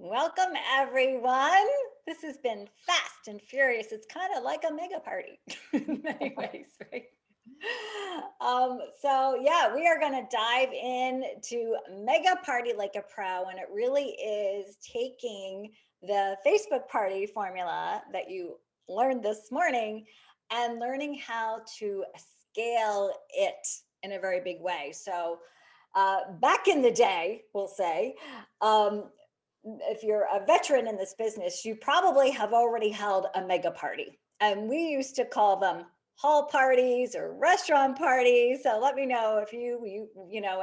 Welcome, everyone. This has been fast and furious. It's kind of like a mega party in many ways, right? So we are going to dive in to Mega Party Like a Pro, and it really is taking the Facebook party formula that you learned this morning and learning how to scale it in a very big way. Back in the day, we'll say, um, if you're a veteran in this business, you probably have already held a mega party. And we used to call them hall parties or restaurant parties. So let me know if you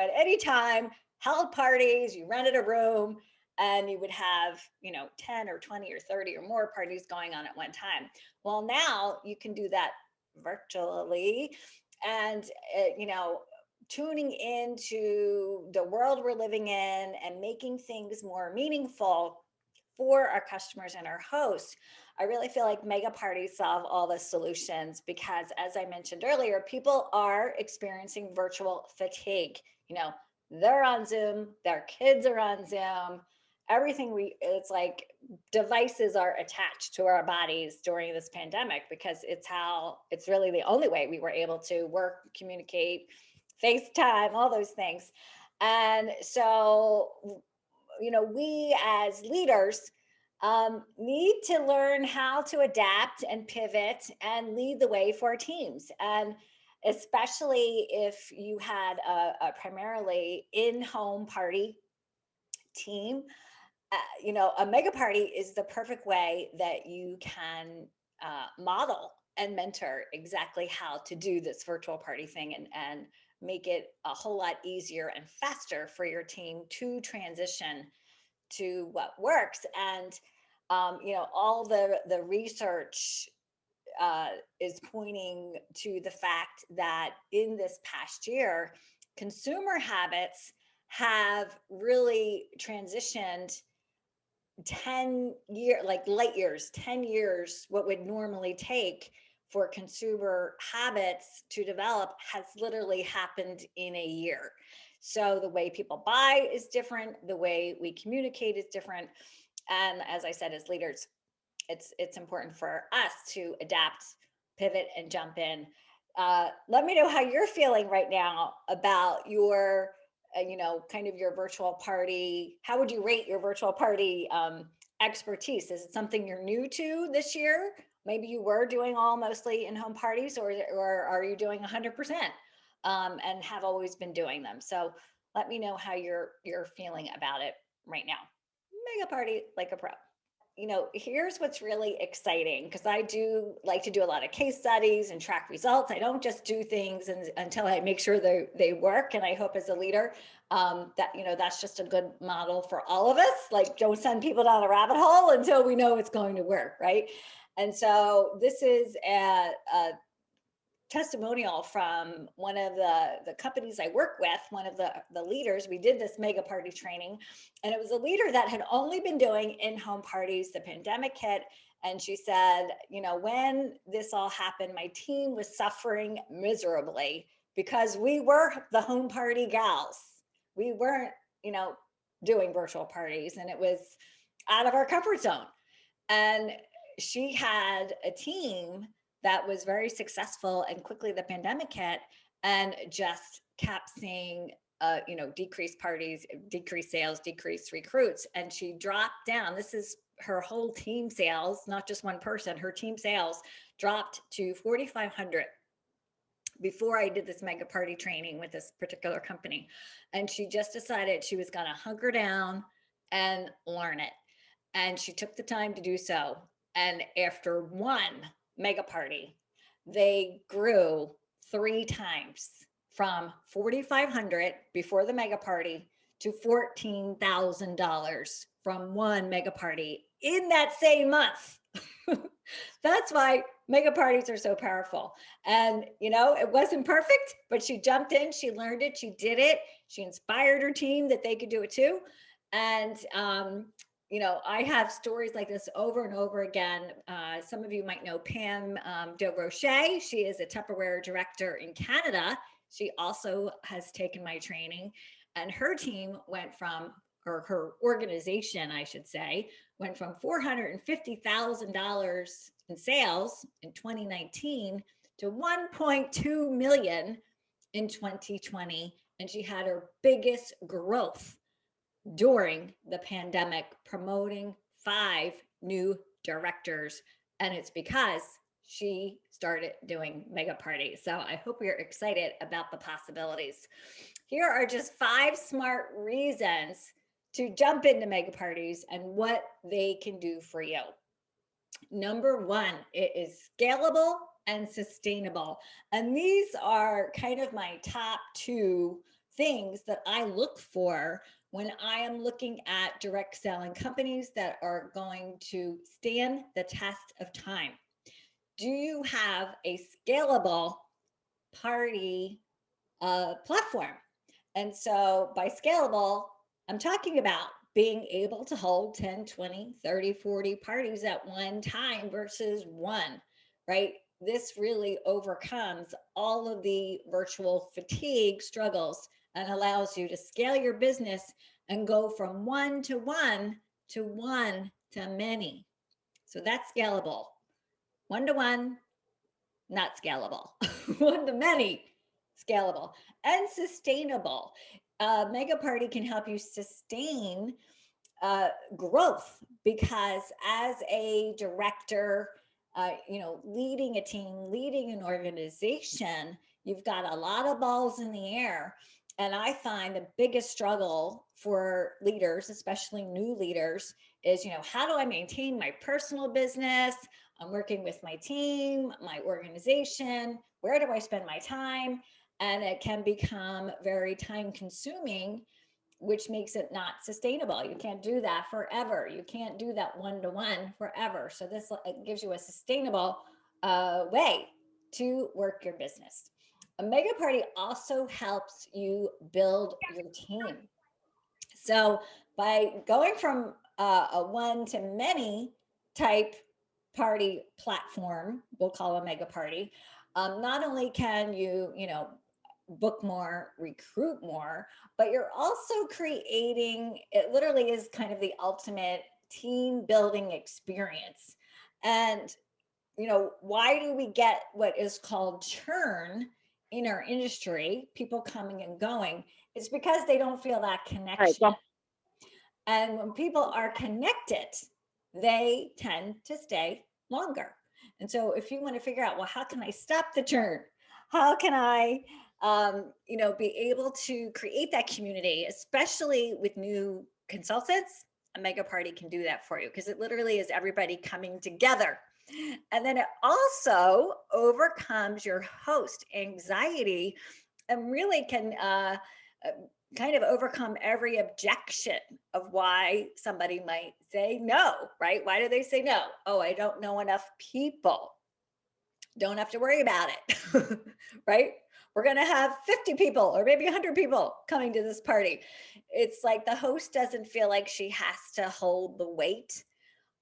at any time held parties, you rented a room and you would have, 10 or 20 or 30 or more parties going on at one time. Well, now you can do that virtually and, tuning into the world we're living in and making things more meaningful for our customers and our hosts. I really feel like mega parties solve all the solutions because, as I mentioned earlier, people are experiencing virtual fatigue. They're on Zoom, their kids are on Zoom. It's like devices are attached to our bodies during this pandemic because it's really the only way we were able to work, communicate, FaceTime, all those things. And so, we as leaders need to learn how to adapt and pivot and lead the way for our teams. And especially if you had a primarily in home party team, a mega party is the perfect way that you can model and mentor exactly how to do this virtual party thing and make it a whole lot easier and faster for your team to transition to what works. And all the research is pointing to the fact that in this past year, consumer habits have really transitioned light years, 10 years, what would normally take for consumer habits to develop has literally happened in a year. So the way people buy is different, the way we communicate is different. And as I said, as leaders, it's important for us to adapt, pivot, and jump in. Let me know how you're feeling right now about your, kind of your virtual party. How would you rate your virtual party expertise? Is it something you're new to this year? Maybe you were doing all mostly in-home parties, or are you doing 100% and have always been doing them? So let me know how you're feeling about it right now. Mega party like a pro. Here's what's really exciting because I do like to do a lot of case studies and track results. I don't just do things until I make sure they work. And I hope as a leader that, that's just a good model for all of us. Like, don't send people down a rabbit hole until we know it's going to work, right? And so this is a testimonial from one of the companies I work with, one of the leaders. We did this mega party training, and it was a leader that had only been doing in-home parties. The pandemic hit, and she said, when this all happened, my team was suffering miserably because we were the home party gals. We weren't, doing virtual parties, and it was out of our comfort zone. And she had a team that was very successful, and quickly the pandemic hit and just kept seeing decreased parties, decreased sales, decreased recruits. And she dropped down. This is her whole team sales, not just one person. Her team sales dropped to 4,500 before I did this mega party training with this particular company. And she just decided she was going to hunker down and learn it. And she took the time to do so. And after one mega party, they grew 3 times from 4,500 before the mega party to $14,000 from one mega party in that same month. That's why mega parties are so powerful. And, it wasn't perfect, but she jumped in, she learned it, she did it, she inspired her team that they could do it too. And, I have stories like this over and over again. Some of you might know Pam Del Roche. She is a Tupperware director in Canada. She also has taken my training, and her team went from or her organization, I should say, went from $450,000 in sales in 2019 to 1.2 million in 2020. And she had her biggest growth during the pandemic, promoting 5 new directors. And it's because she started doing mega parties. So I hope you're excited about the possibilities. Here are just 5 smart reasons to jump into mega parties and what they can do for you. Number one, it is scalable and sustainable. And these are kind of my top 2 things that I look for when I am looking at direct selling companies that are going to stand the test of time. Do you have a scalable party platform? And so by scalable, I'm talking about being able to hold 10, 20, 30, 40 parties at one time versus one, right? This really overcomes all of the virtual fatigue struggles and allows you to scale your business and go from one to one to one to many. So that's scalable. One to one, not scalable. One to many, scalable. And sustainable. Mega Party can help you sustain growth, because as a director, leading a team, leading an organization, you've got a lot of balls in the air. And I find the biggest struggle for leaders, especially new leaders, is, how do I maintain my personal business? I'm working with my team, my organization. Where do I spend my time? And it can become very time consuming, which makes it not sustainable. You can't do that forever. You can't do that one-to-one forever. So this gives you a sustainable way to work your business. A mega party also helps you build your team. So by going from a one to many type party platform, we'll call a mega party, not only can you, book more, recruit more, but you're also creating, it literally is kind of the ultimate team building experience. And, why do we get what is called churn in our industry, people coming and going? It's because they don't feel that connection. And when people are connected, they tend to stay longer. And so if you want to figure out, well, how can I stop the churn? How can I, be able to create that community, especially with new consultants? A mega party can do that for you, because it literally is everybody coming together. And then it also overcomes your host anxiety and really can kind of overcome every objection of why somebody might say no, right? Why do they say no? Oh, I don't know enough people. Don't have to worry about it, right? We're going to have 50 people or maybe 100 people coming to this party. It's like the host doesn't feel like she has to hold the weight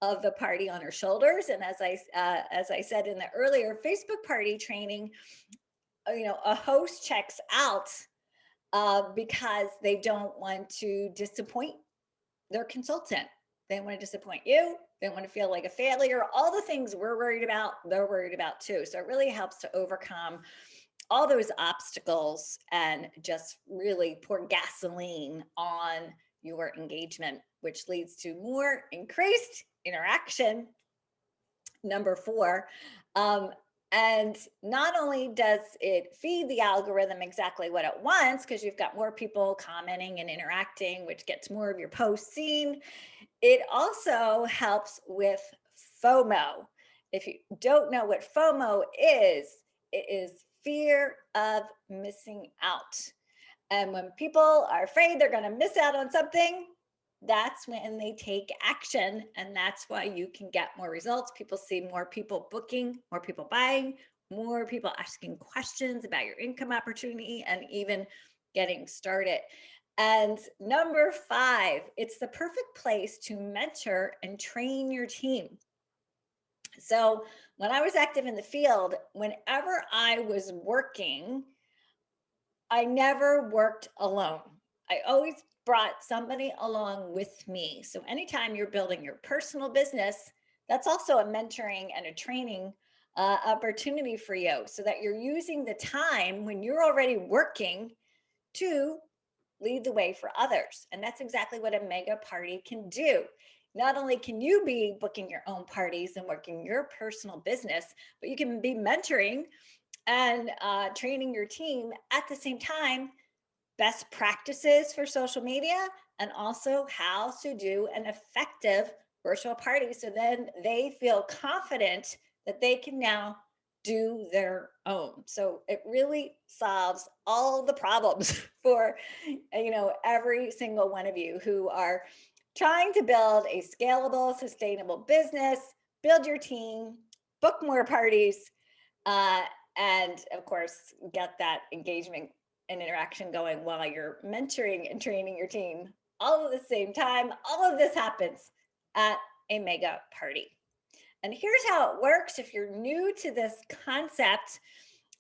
of the party on her shoulders. And as I said in the earlier Facebook party training, a host checks out because they don't want to disappoint their consultant. They don't want to disappoint you. They don't want to feel like a failure. All the things we're worried about, they're worried about too. So it really helps to overcome all those obstacles and just really pour gasoline on your engagement, which leads to more increased interaction. Number 4, and not only does it feed the algorithm exactly what it wants, because you've got more people commenting and interacting, which gets more of your posts seen, it also helps with FOMO. If you don't know what FOMO is, it is fear of missing out. And when people are afraid they're going to miss out on something, that's when they take action. And that's why you can get more results. People see more people booking, more people buying, more people asking questions about your income opportunity, and even getting started. And number 5, it's the perfect place to mentor and train your team. So when I was active in the field, whenever I was working, I never worked alone. I always brought somebody along with me. So anytime you're building your personal business, that's also a mentoring and a training opportunity for you, so that you're using the time when you're already working to lead the way for others. And that's exactly what a mega party can do. Not only can you be booking your own parties and working your personal business, but you can be mentoring and training your team at the same time, best practices for social media, and also how to do an effective virtual party. So then they feel confident that they can now do their own. So it really solves all the problems for every single one of you who are trying to build a scalable, sustainable business, build your team, book more parties, uh, and of course, get that engagement and interaction going while you're mentoring and training your team all at the same time. All of this happens at a mega party. And here's how it works if you're new to this concept.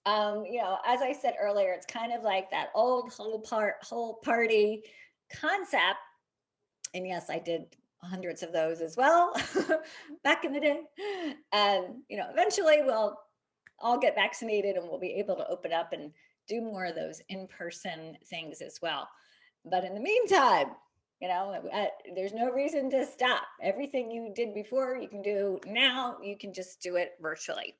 As I said earlier, it's kind of like that old whole party concept. And yes, I did hundreds of those as well back in the day. And eventually we'll all get vaccinated and we'll be able to open up and do more of those in-person things as well. But in the meantime, there's no reason to stop. Everything you did before, you can do now. You can just do it virtually.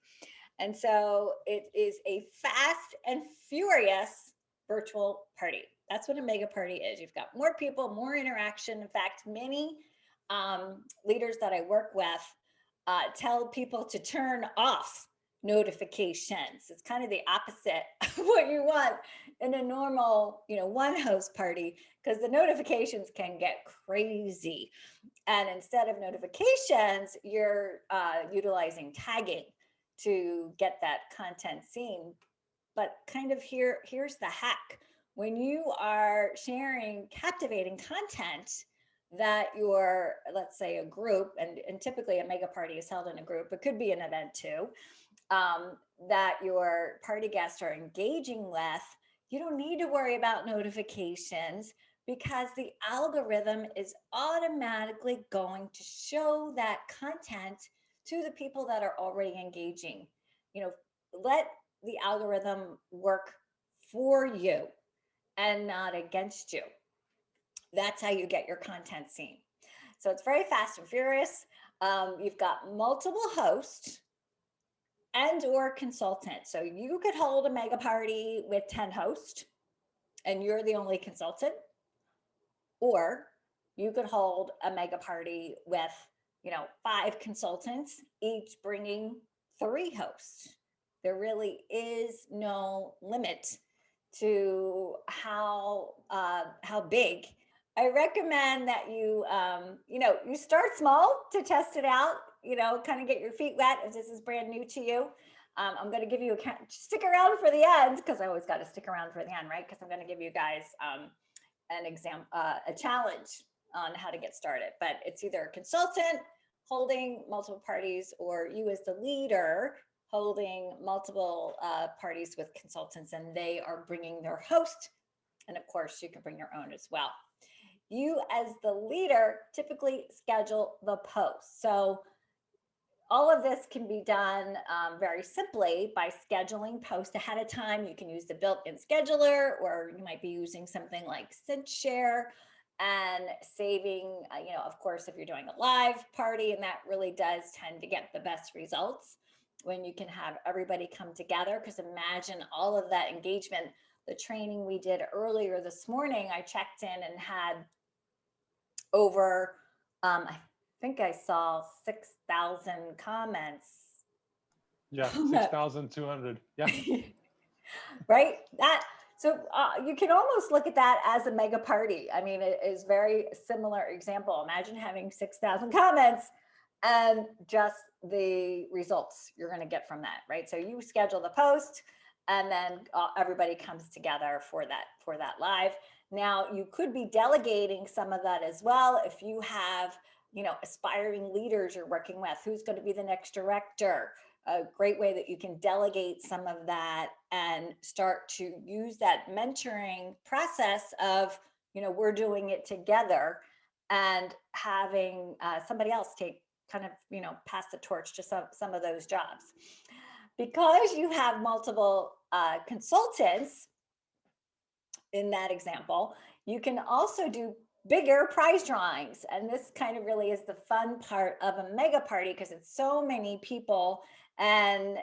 And so it is a fast and furious virtual party. That's what a mega party is. You've got more people, more interaction. In fact, many leaders that I work with tell people to turn off notifications. It's kind of the opposite of what you want in a normal, one host party, because the notifications can get crazy. And instead of notifications, you're utilizing tagging to get that content seen. But kind of here's the hack. When you are sharing captivating content that your, let's say, a group, and typically a mega party is held in a group, it could be an event too, that your party guests are engaging with, you don't need to worry about notifications, because the algorithm is automatically going to show that content to the people that are already engaging. Let the algorithm work for you and not against you. That's how you get your content seen. So it's very fast and furious. You've got multiple hosts and or consultants. So you could hold a mega party with 10 hosts and you're the only consultant, or you could hold a mega party with 5 consultants, each bringing 3 hosts. There really is no limit to how big. I recommend that you start small to test it out, kind of get your feet wet if this is brand new to you. I'm going to give you stick around for the end, because I always got to stick around for the end, right? Because I'm going to give you guys an exam, a challenge on how to get started. But it's either a consultant holding multiple parties, or you as the leader holding multiple parties with consultants, and they are bringing their host. And of course, you can bring your own as well. You as the leader typically schedule the post. So all of this can be done very simply by scheduling posts ahead of time. You can use the built-in scheduler, or you might be using something like SendShare and saving, of course, if you're doing a live party, and that really does tend to get the best results when you can have everybody come together. Because imagine all of that engagement. The training we did earlier this morning, I checked in and had over, I think I saw 6,000 comments. Yeah, 6,200. Yeah. Right? So you can almost look at that as a mega party. I mean, it is very similar example. Imagine having 6,000 comments and just the results you're going to get from that, right? So you schedule the post, and then everybody comes together for that live. Now, you could be delegating some of that as well. If you have, aspiring leaders you're working with, who's going to be the next director, a great way that you can delegate some of that and start to use that mentoring process of, we're doing it together, and having somebody else take kind of, pass the torch to some of those jobs. Because you have multiple consultants in that example, you can also do bigger prize drawings. And this kind of really is the fun part of a mega party, because it's so many people and,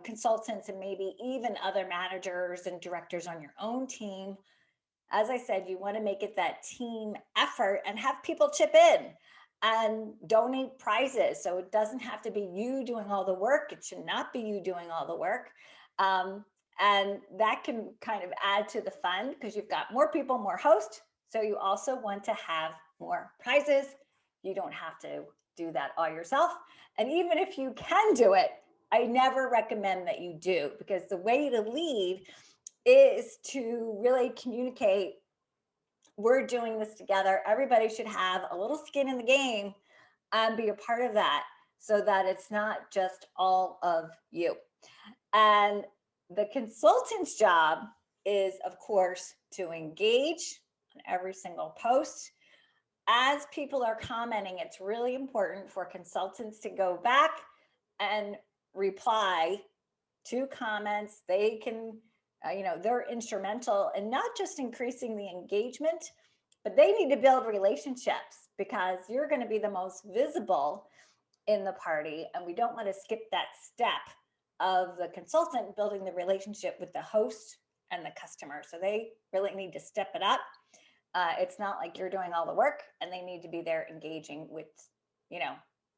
consultants, and maybe even other managers and directors on your own team. As I said, you want to make it that team effort and have people chip in and donate prizes. So it doesn't have to be you doing all the work. It should not be you doing all the work. And that can kind of add to the fun, because you've got more people, more hosts. So you also want to have more prizes. You don't have to do that all yourself. And even if you can do it, I never recommend that you do, because the way to lead is to really communicate, we're doing this together. Everybody should have a little skin in the game and be a part of that, so that it's not just all of you. And the consultant's job is, of course, to engage on every single post. As people are commenting, it's really important for consultants to go back and reply to comments. They can, they're instrumental in not just increasing the engagement, but they need to build relationships, because you're going to be the most visible in the party. And we don't want to skip that step of the consultant building the relationship with the host and the customer. So they really need to step it up. It's not like you're doing all the work, and they need to be there engaging with,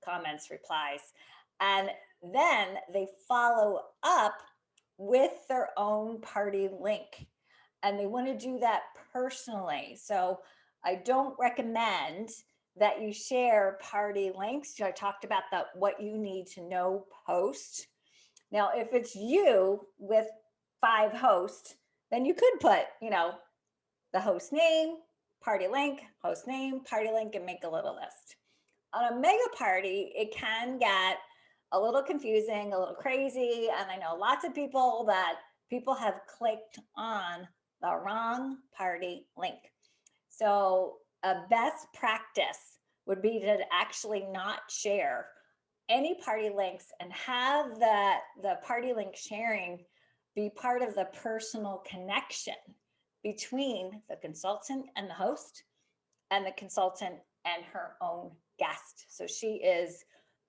comments, replies. And then they follow up with their own party link. And they want to do that personally. So I don't recommend that you share party links. I talked about that what you need to know post. Now, if it's you with 5 hosts, then you could put, the host name, party link, host name, party link, and make a little list. On a mega party, it can get a little confusing, a little crazy. And I know lots of people have clicked on the wrong party link. So a best practice would be to actually not share any party links, and have the party link sharing be part of the personal connection between the consultant and the host, and the consultant and her own guest. So she is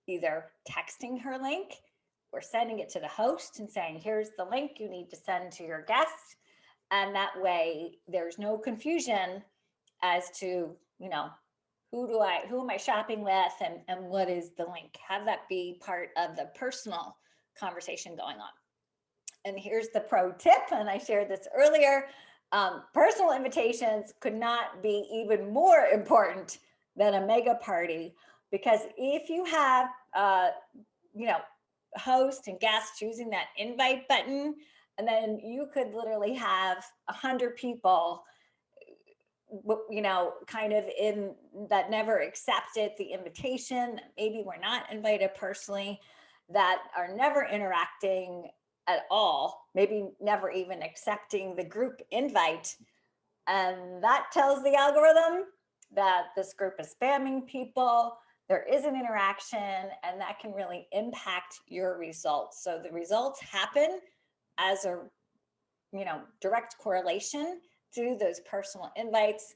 either texting her link or sending it to the host and saying, here's the link you need to send to your guest. And that way there's no confusion as to, who am I shopping with, and what is the link? Have that be part of the personal conversation going on. And here's the pro tip, and I shared this earlier. Personal invitations could not be even more important than a mega party, because if you have, host and guests choosing that invite button, and then you could literally have 100 people, kind of in that never accepted the invitation, maybe were not invited personally, that are never interacting at all, maybe never even accepting the group invite. And that tells the algorithm that this group is spamming people. There is an interaction, and that can really impact your results. So the results happen as a, direct correlation to those personal invites.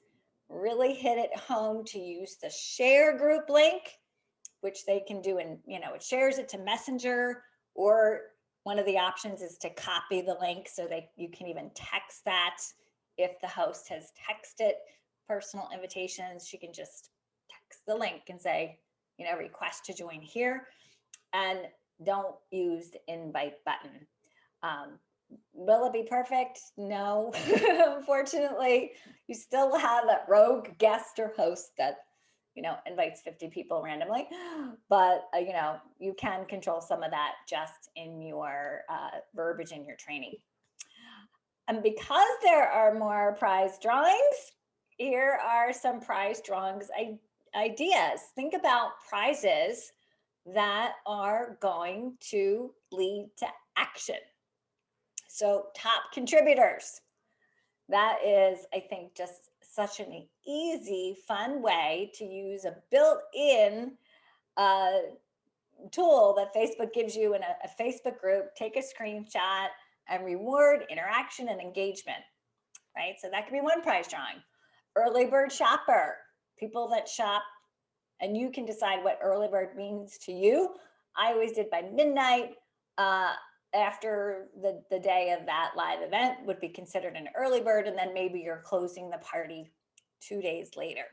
Really hit it home to use the share group link, which they can do in, it shares it to Messenger, or one of the options is to copy the link so that you can even text that. If the host has texted personal invitations, she can just text the link and say, request to join here, and don't use the invite button. Will it be perfect? No. Unfortunately, you still have that rogue guest or host that, invites 50 people randomly. But, you can control some of that just in your verbiage in your training. And because there are more prize drawings, here are some prize drawings ideas. Think about prizes that are going to lead to action. So top contributors, that is, I think, just such an easy, fun way to use a built-in tool that Facebook gives you in a Facebook group. Take a screenshot and reward interaction and engagement, right? So that could be one prize drawing. Early bird shopper, people that shop, and you can decide what early bird means to you. I always did by midnight. After the day of that live event would be considered an early bird, and then maybe you're closing the party 2 days later.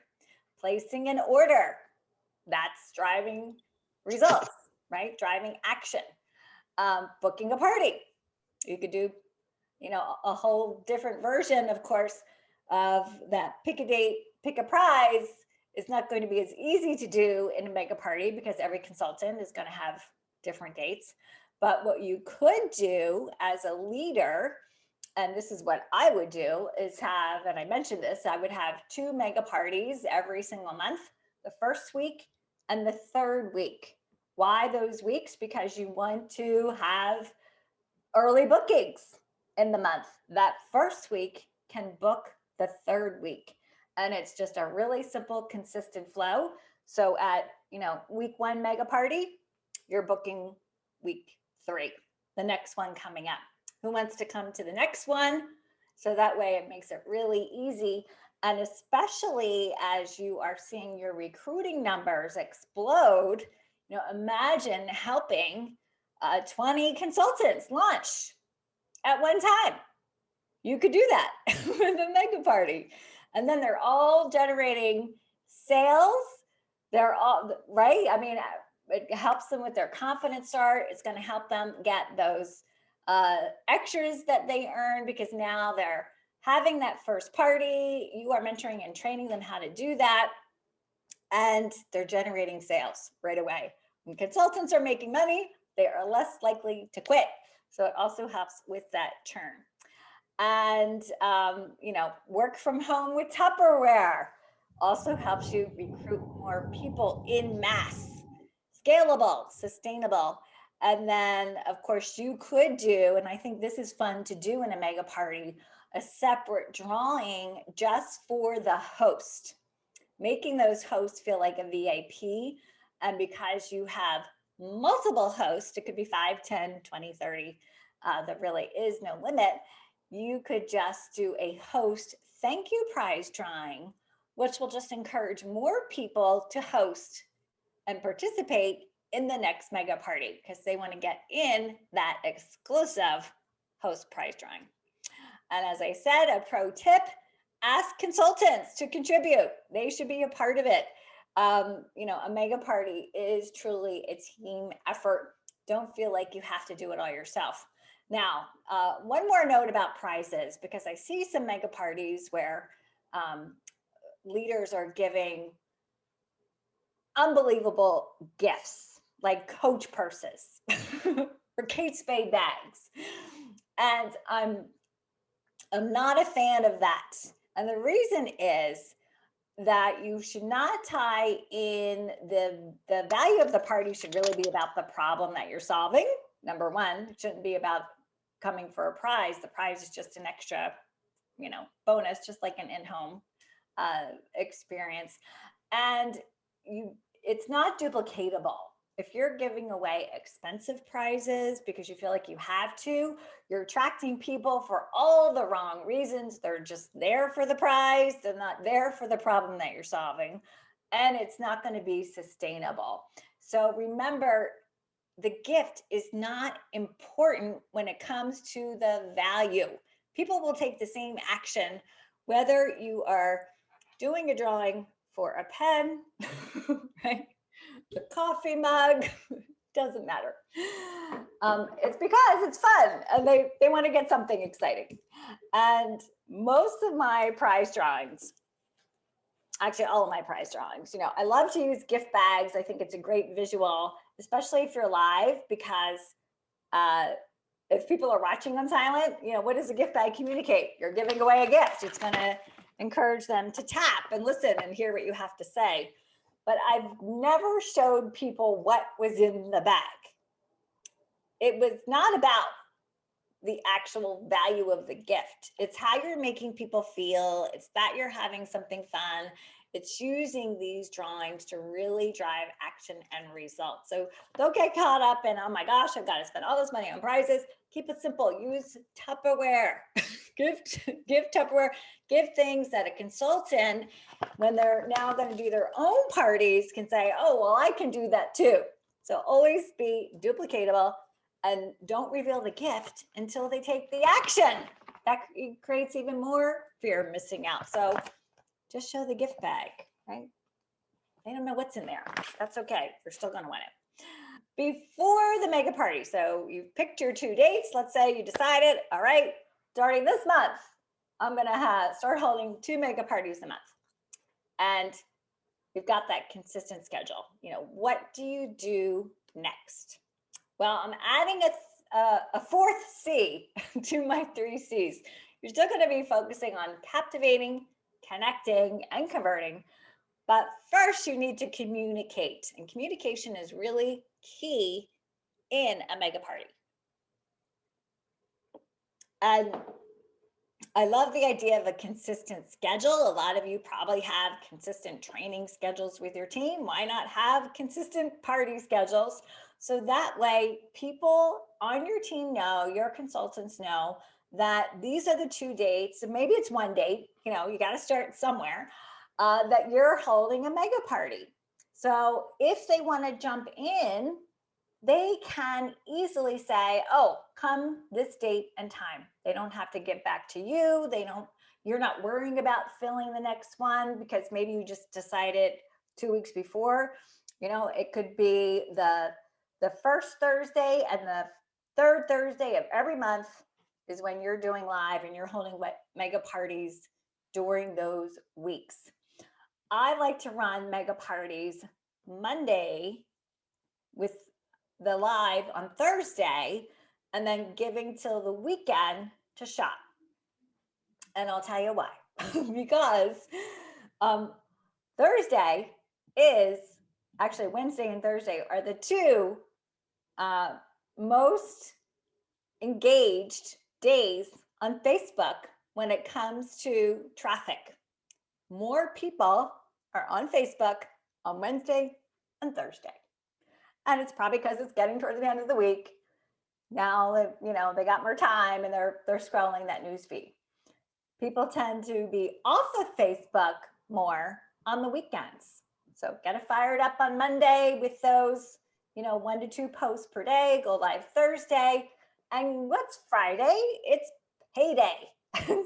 Placing an order, that's driving results, right? Driving action. Booking a party. You could do, a whole different version, of course, of that. Pick a date, pick a prize. It's not going to be as easy to do in a mega party because every consultant is going to have different dates. But what you could do as a leader, and this is what I would do, is have, and I mentioned this, I would have 2 mega parties every single month, the first week and the third week. Why those weeks? Because you want to have early bookings in the month. That first week can book the third week. And it's just a really simple, consistent flow. So at, week 1 mega party, you're booking week 3, the next one coming up. Who wants to come to the next one? So that way it makes it really easy. And especially as you are seeing your recruiting numbers explode, imagine helping 20 consultants launch at one time. You could do that with a mega party. And then they're all generating sales. They're all, right? I mean, it helps them with their confidence start. It's going to help them get those extras that they earn because now they're having that first party. You are mentoring and training them how to do that. And they're generating sales right away. When consultants are making money, they are less likely to quit. So it also helps with that churn. And, work from home with Tupperware also helps you recruit more people in mass, scalable, sustainable. And then, of course, you could do, and I think this is fun to do in a mega party, a separate drawing just for the host, making those hosts feel like a VIP. And because you have multiple hosts, it could be 5, 10, 20, 30, there really is no limit. You could just do a host thank you prize drawing, which will just encourage more people to host and participate in the next mega party because they want to get in that exclusive host prize drawing. And as I said, a pro tip, ask consultants to contribute. They should be a part of it. A mega party is truly a team effort. Don't feel like you have to do it all yourself. Now, one more note about prizes, because I see some mega parties where leaders are giving unbelievable gifts, like Coach purses or Kate Spade bags. And I'm not a fan of that. And the reason is that you should not tie in the value of the party should really be about the problem that you're solving. Number one, it shouldn't be about coming for a prize. The prize is just an extra, bonus, just like an in-home experience. And it's not duplicatable. If you're giving away expensive prizes because you feel like you have to, you're attracting people for all the wrong reasons. They're just there for the prize. They're not there for the problem that you're solving. And it's not going to be sustainable. So remember, the gift is not important when it comes to the value. People will take the same action, whether you are doing a drawing for a pen, right? The coffee mug, doesn't matter. It's because it's fun and they want to get something exciting. And most of my prize drawings, actually all of my prize drawings, I love to use gift bags. I think it's a great visual, especially if you're live, because if people are watching on silent, what does a gift bag communicate? You're giving away a gift. It's going to encourage them to tap and listen and hear what you have to say. But I've never showed people what was in the bag. It was not about the actual value of the gift. It's how you're making people feel. It's that you're having something fun. It's using these drawings to really drive action and results. So don't get caught up in, oh my gosh, I've got to spend all this money on prizes. Keep it simple. Use Tupperware. give Tupperware. Give things that a consultant, when they're now going to do their own parties, can say, oh, well, I can do that too. So always be duplicatable, and don't reveal the gift until they take the action. That creates even more fear of missing out. So just show the gift bag, right? They don't know what's in there. That's okay. You're still going to win it. Before the mega party, so you've picked your 2 dates. Let's say you decided, all right, starting this month, I'm going to start holding 2 mega parties a month. And you've got that consistent schedule. What do you do next? Well, I'm adding a 4th C to my 3 C's. You're still going to be focusing on captivating, connecting, and converting. But first, you need to communicate. And communication is really key in a mega party. And I love the idea of a consistent schedule. A lot of you probably have consistent training schedules with your team. Why not have consistent party schedules? So that way, people on your team know, your consultants know that these are the 2 dates, and maybe it's 1 date, you got to start somewhere, that you're holding a mega party. So if they want to jump in, they can easily say, oh, come this date and time. They don't have to get back to you. You're not worrying about filling the next one because maybe you just decided 2 weeks before. It could be the first Thursday and the 3rd Thursday of every month is when you're doing live and you're holding mega parties during those weeks. I like to run mega parties Monday with the live on Thursday, and then giving till the weekend to shop. And I'll tell you why. Because Thursday is actually, Wednesday and Thursday are the 2 most engaged days on Facebook when it comes to traffic. More people are on Facebook on Wednesday and Thursday. And it's probably because it's getting towards the end of the week. Now, they got more time and they're scrolling that news feed. People tend to be off of Facebook more on the weekends. So get it fired up on Monday with those, 1 to 2 posts per day, go live Thursday. And what's Friday? It's payday.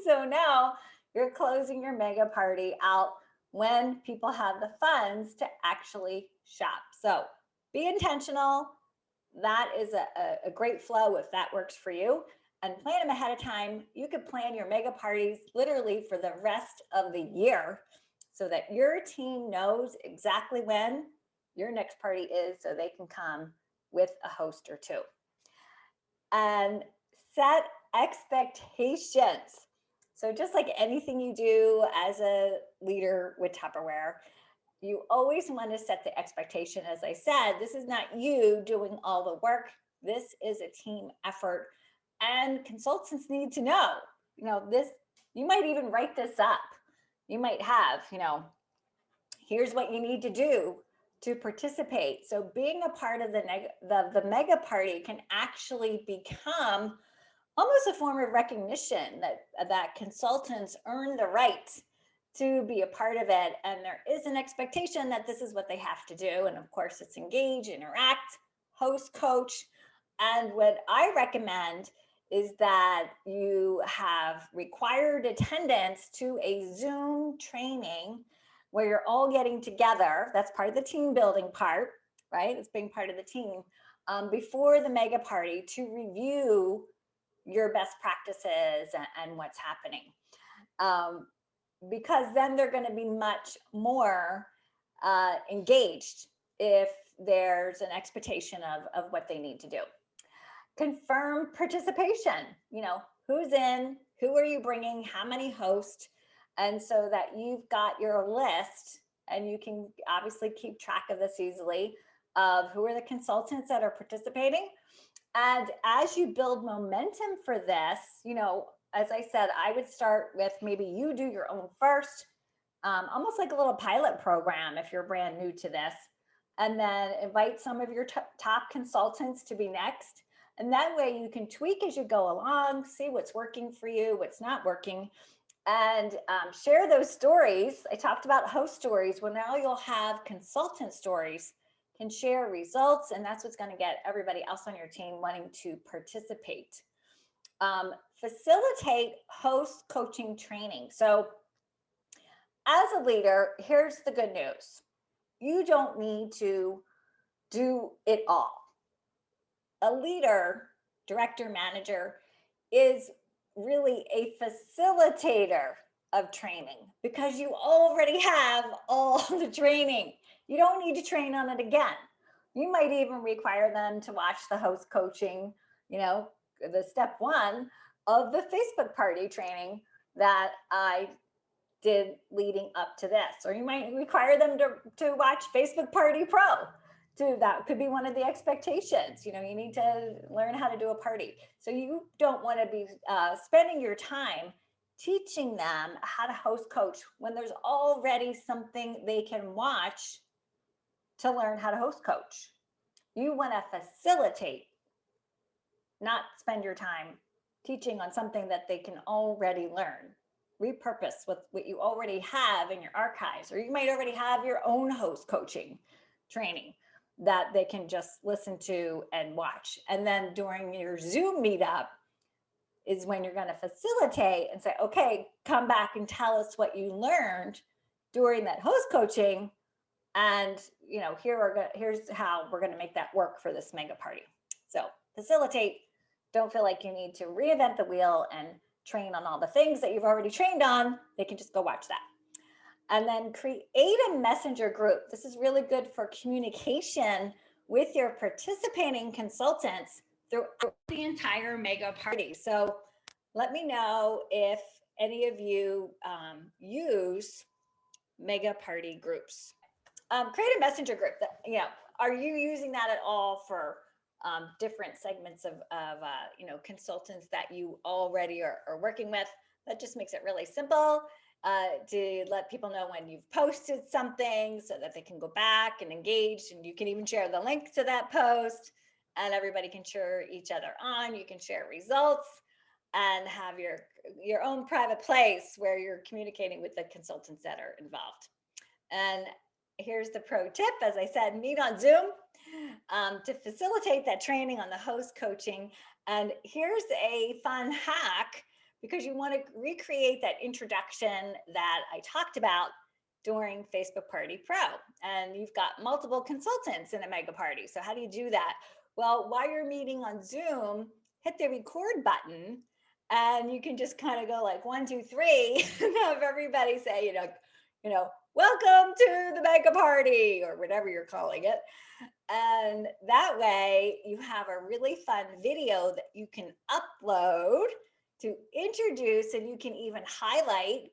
So now you're closing your mega party out when people have the funds to actually shop. So be intentional. That is a great flow if that works for you. And plan them ahead of time. You could plan your mega parties literally for the rest of the year so that your team knows exactly when your next party is so they can come with a host or 2. And set expectations. So just like anything you do as a leader with Tupperware, you always want to set the expectation. As I said, this is not you doing all the work. This is a team effort. And consultants need to know, this, you might even write this up. You might have, here's what you need to do to participate. So being a part of the mega party can actually become almost a form of recognition that consultants earn the right to be a part of it. And there is an expectation that this is what they have to do. And of course, it's engage, interact, host, coach. And what I recommend is that you have required attendance to a Zoom training where you're all getting together. That's part of the team building part, right? It's being part of the team before the mega party to review your best practices and what's happening. Because then they're going to be much more engaged if there's an expectation of what they need to do. Confirm participation, who's in, who are you bringing, how many hosts, and so that you've got your list and you can obviously keep track of this easily of who are the consultants that are participating And as you build momentum for this, as I said, I would start with maybe you do your own first, almost like a little pilot program if you're brand new to this, and then invite some of your top consultants to be next. And that way you can tweak as you go along, see what's working for you, what's not working, and share those stories. I talked about host stories. Well, now you'll have consultant stories, can share results, and that's what's going to get everybody else on your team wanting to participate. Facilitate host coaching training. So as a leader, here's the good news. You don't need to do it all. A leader, director, manager is really a facilitator of training because you already have all the training. You don't need to train on it again. You might even require them to watch the host coaching, the step one of the Facebook party training that I did leading up to this. Or you might require them to watch Facebook Party Pro. That could be one of the expectations. You need to learn how to do a party. So you don't want to be spending your time teaching them how to host coach when there's already something they can watch to learn how to host coach. You want to facilitate, not spend your time teaching on something that they can already learn. Repurpose what you already have in your archives, or you might already have your own host coaching training that they can just listen to and watch. And then during your Zoom meetup is when you're going to facilitate and say, okay, come back and tell us what you learned during that host coaching. And here's how we're going to make that work for this mega party. So facilitate. Don't feel like you need to reinvent the wheel and train on all the things that you've already trained on. They can just go watch that. And then create a messenger group. This is really good for communication with your participating consultants throughout the entire mega party. So let me know if any of you use mega party groups. Create a messenger group. Are you using that at all for different segments of consultants that you already are working with? That just makes it really simple to let people know when you've posted something so that they can go back and engage, and you can even share the link to that post and everybody can cheer each other on. You can share results and have your own private place where you're communicating with the consultants that are involved. And here's the pro tip. As I said, meet on Zoom to facilitate that training on the host coaching. And here's a fun hack, because you want to recreate that introduction that I talked about during Facebook Party Pro. And you've got multiple consultants in a mega party. So how do you do that? Well, while you're meeting on Zoom, hit the record button and you can just kind of go like 1, 2, 3 and have everybody say, welcome to the mega party, or whatever you're calling it. And that way you have a really fun video that you can upload to introduce, and you can even highlight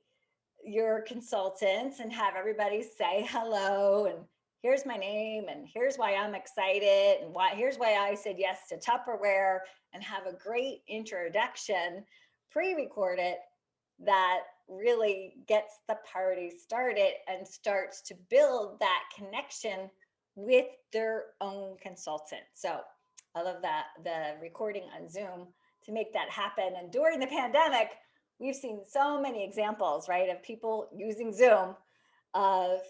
your consultants and have everybody say hello, and here's my name, and here's why I'm excited, and here's why I said yes to Tupperware, and have a great introduction, pre-record it, that really gets the party started and starts to build that connection with their own consultant. So I love that, the recording on Zoom to make that happen. And during the pandemic, we've seen so many examples, right, of people using Zoom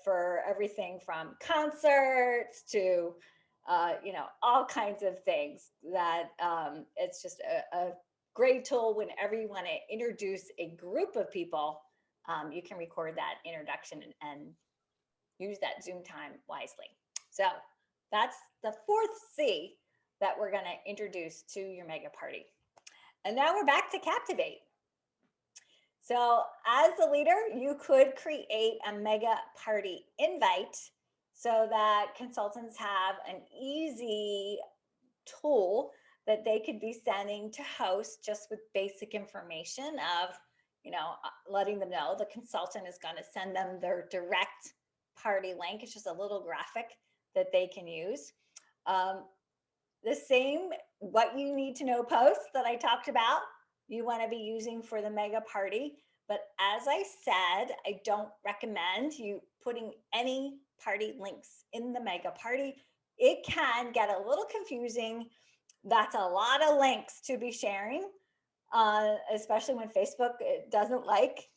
for everything from concerts to, all kinds of things, that it's just a great tool whenever you want to introduce a group of people. You can record that introduction and use that Zoom time wisely. So that's the fourth C that we're going to introduce to your mega party. And now we're back to Captivate. So as a leader, you could create a mega party invite so that consultants have an easy tool that they could be sending to hosts, just with basic information of, letting them know the consultant is going to send them their direct party link. It's just a little graphic that they can use. the same what you need to know posts that I talked about, you want to be using for the mega party. But as I said, I don't recommend you putting any party links in the mega party. It can get a little confusing. That's a lot of links to be sharing, especially when Facebook doesn't like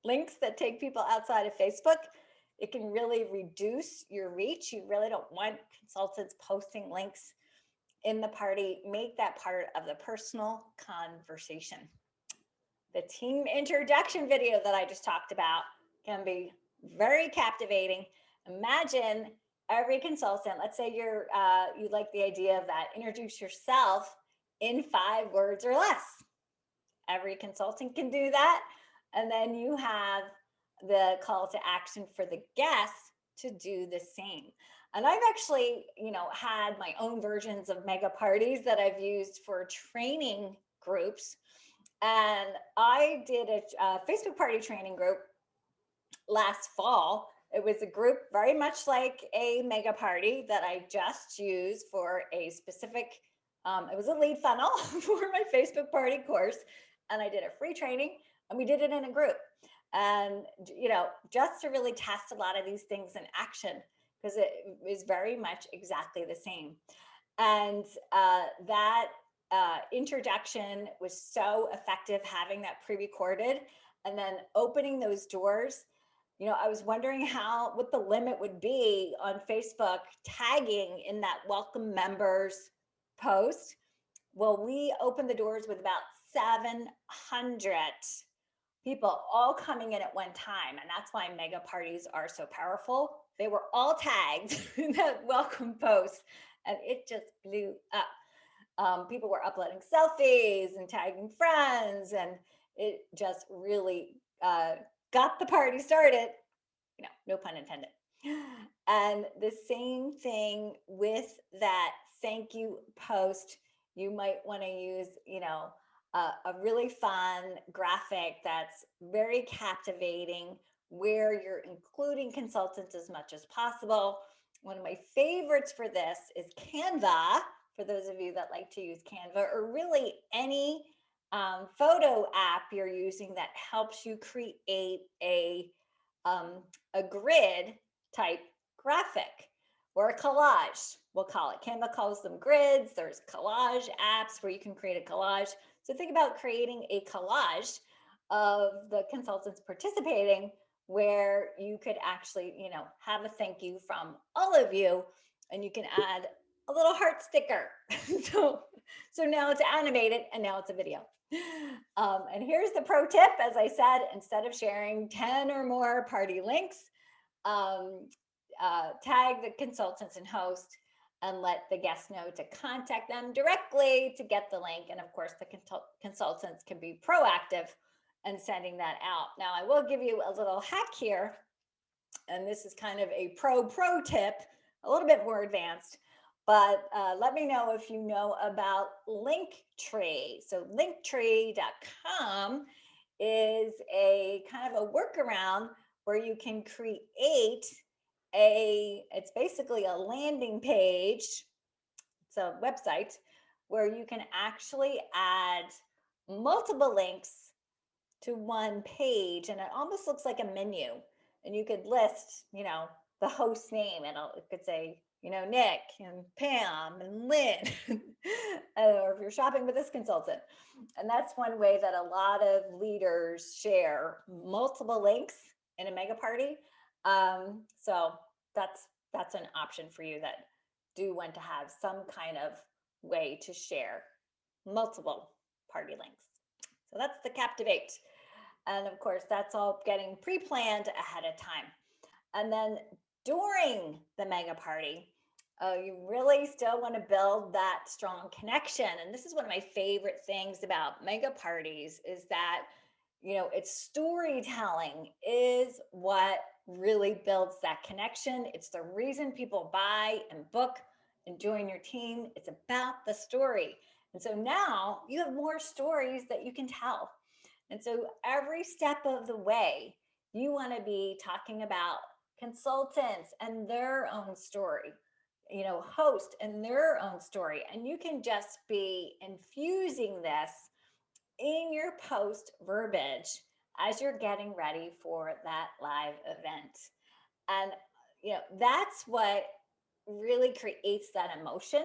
links that take people outside of Facebook. It can really reduce your reach. You really don't want consultants posting links in the party. Make that part of the personal conversation. The team introduction video that I just talked about can be very captivating. Imagine every consultant, let's say you like the idea of that, introduce yourself in 5 words or less. Every consultant can do that. And then you have the call to action for the guests to do the same. And I've actually, had my own versions of mega parties that I've used for training groups. And I did a Facebook party training group last fall. It was a group very much like a mega party that I just used for a specific, it was a lead funnel for my Facebook party course. And I did a free training and we did it in a group. And, just to really test a lot of these things in action, because it is very much exactly the same. And that introduction was so effective, having that pre-recorded and then opening those doors. I was wondering what the limit would be on Facebook tagging in that welcome members post. Well, we opened the doors with about 700 people all coming in at one time. And that's why mega parties are so powerful. They were all tagged in that welcome post and it just blew up. People were uploading selfies and tagging friends, and it just really got the party started. No pun intended. And the same thing with that thank you post. You might want to use, a really fun graphic that's very captivating, where you're including consultants as much as possible. One of my favorites for this is Canva, for those of you that like to use Canva, or really any photo app you're using that helps you create a grid type graphic or a collage, we'll call it. Canva calls them grids. There's collage apps where you can create a collage. So think about creating a collage of the consultants participating, where you could actually, have a thank you from all of you, and you can add a little heart sticker. so now it's animated and now it's a video. And here's the pro tip. As I said, instead of sharing 10 or more party links, tag the consultants and host and let the guests know to contact them directly to get the link. And of course, the consultants can be proactive in sending that out. Now, I will give you a little hack here, and this is kind of a pro tip, a little bit more advanced, but let me know if you know about Linktree. So linktree.com is a kind of a workaround where you can create it's basically a landing page. It's a website where you can actually add multiple links to one page, and it almost looks like a menu. And you could list, the host name, and it could say, Nick and Pam and Lynn, or if you're shopping with this consultant. And that's one way that a lot of leaders share multiple links in a mega party. So that's an option for you that do want to have some kind of way to share multiple party links. So that's the Captivate. And of course, that's all getting pre-planned ahead of time. And then during the mega party, you really still want to build that strong connection. And this is one of my favorite things about mega parties, is that, it's storytelling is what really builds that connection. It's the reason people buy and book and join your team. It's about the story. And so now you have more stories that you can tell. And so every step of the way, you want to be talking about consultants and their own story. host in their own story. And you can just be infusing this in your post verbiage as you're getting ready for that live event. And that's what really creates that emotion.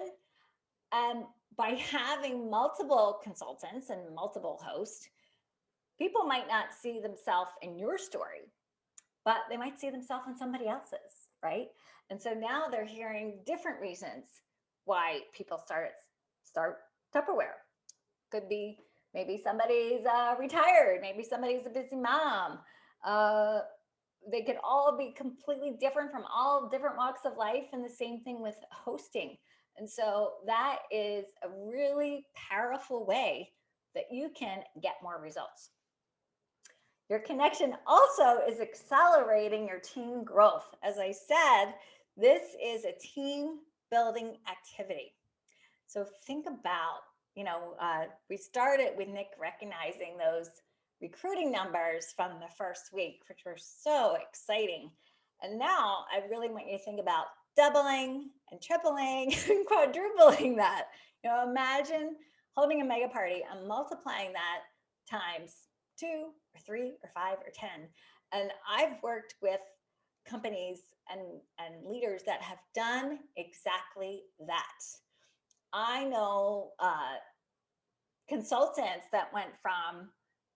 And by having multiple consultants and multiple hosts, people might not see themselves in your story, but they might see themselves in somebody else's, right? And so now they're hearing different reasons why people start Tupperware. Could be maybe somebody's retired, maybe somebody's a busy mom. Uh, they could all be completely different from all different walks of life, and the same thing with hosting. And so that is a really powerful way that you can get more results. Your connection also is accelerating your team growth. As I said, this is a team building activity. So think about, we started with Nick recognizing those recruiting numbers from the first week, which were so exciting. And now I really want you to think about doubling and tripling and quadrupling that. Imagine holding a mega party and multiplying that times 2 or 3 or 5 or 10. And I've worked with companies and leaders that have done exactly that. I know consultants that went from,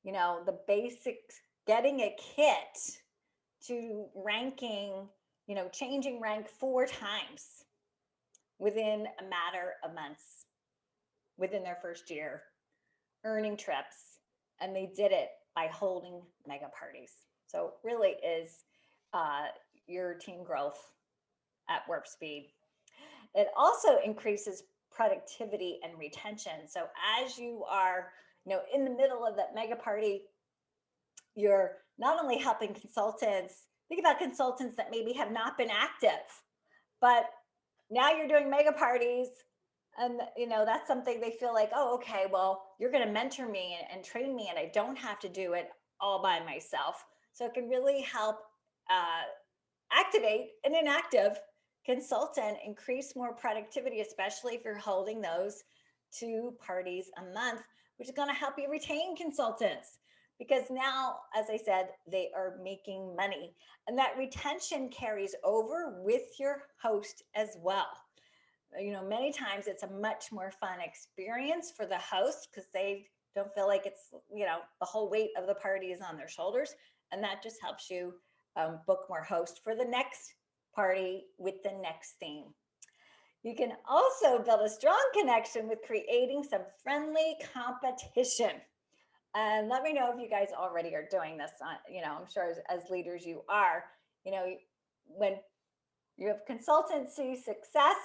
the basics, getting a kit to ranking, changing rank 4 times within a matter of months, within their first year, earning trips, and they did it by holding mega parties. So it really is your team growth at warp speed. It also increases productivity and retention. So as you are, in the middle of that mega party, you're not only helping consultants, think about consultants that maybe have not been active, but now you're doing mega parties, and that's something they feel like, oh, okay, well, you're going to mentor me and train me, and I don't have to do it all by myself. So it can really help activate an inactive consultant, increase more productivity, especially if you're holding those 2 parties a month, which is going to help you retain consultants, because now, as I said, they are making money, and that retention carries over with your host as well. Many times it's a much more fun experience for the host because they don't feel like it's, the whole weight of the party is on their shoulders. And that just helps you book more hosts for the next party with the next theme. You can also build a strong connection with creating some friendly competition. And let me know if you guys already are doing this. I'm sure as leaders you are. When you have consultancy success,